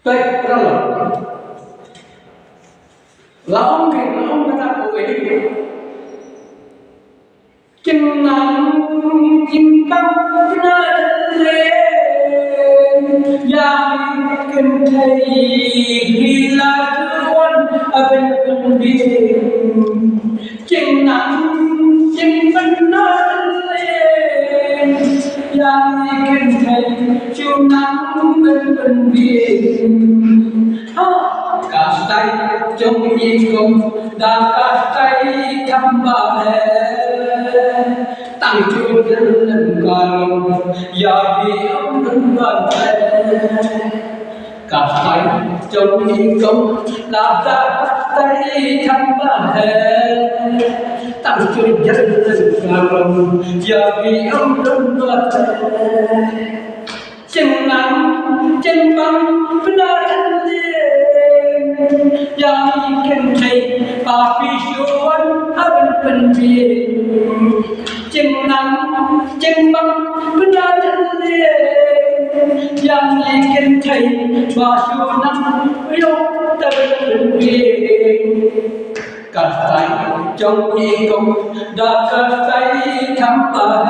Baik, terlalu. Laong kata kowe Chừng chim băng nale yang cần thầy khi là quân ở bên biển chừng chim băng nale yang cần thầy chiều nắng bên biển cả tay trong nhìn cùng đã cả tay thăm bà tăng chu dân lần còn giờ thì ông đừng bận cả tay trong nhìn cùng đã cả tay thăm bà tăng chu dân lần còn giờ thì ông đừng bận chừng nắng chừng băng bên yang can take papi shuan aban penbi chừng nắng chừng băng bên le yang can take pa shuan yok aban penbi cả tay trong y công đã cả tay thăm bà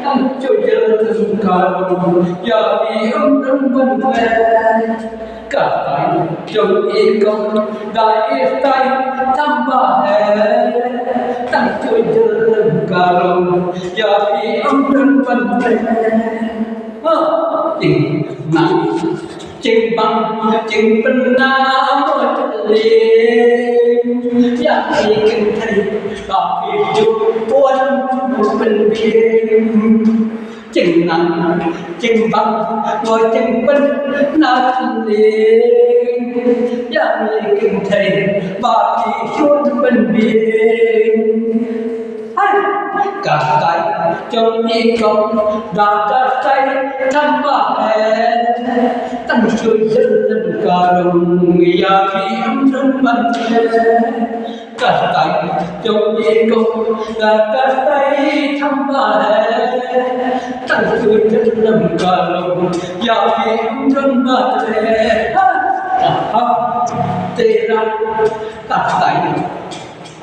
anh cho dân thân cầu giờ vì ông đừng bận cả tay trong y công đã ít tay thăm bà anh cho dân thân cầu giờ vì ông đừng bận tình nắng chừng băng chừng bên nam liền ya đi kinh thầy bảo vì chúc quân bên biển chừng nắng chừng băng ngồi chừng bên nam liền ya đi kinh thầy bảo vì chúc bên biển cả tay trong y công đã cả tay thăm bà tăngជួយdân lần cả đồng ya khi ông trong bận cả tay trong y công đã cả tay thăm bà tăngជួយdân lần cả đồng ya khi ông trong bận tê ra cả tay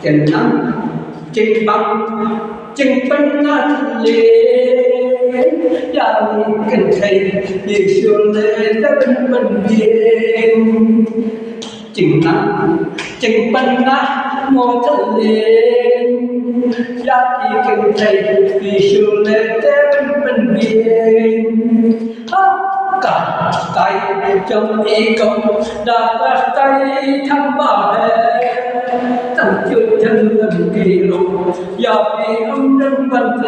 chân nắng chừng băng chừng bên le yang cần thầy đi xuống le ta bên biển chừng nắng chừng bên ngồi thân lên yang cần thầy đi xuống le ta bên biển cả tay trong y công đã cả tay thăm bà tăngជួយchân lần kỳ lục giờ vì ông đừng bận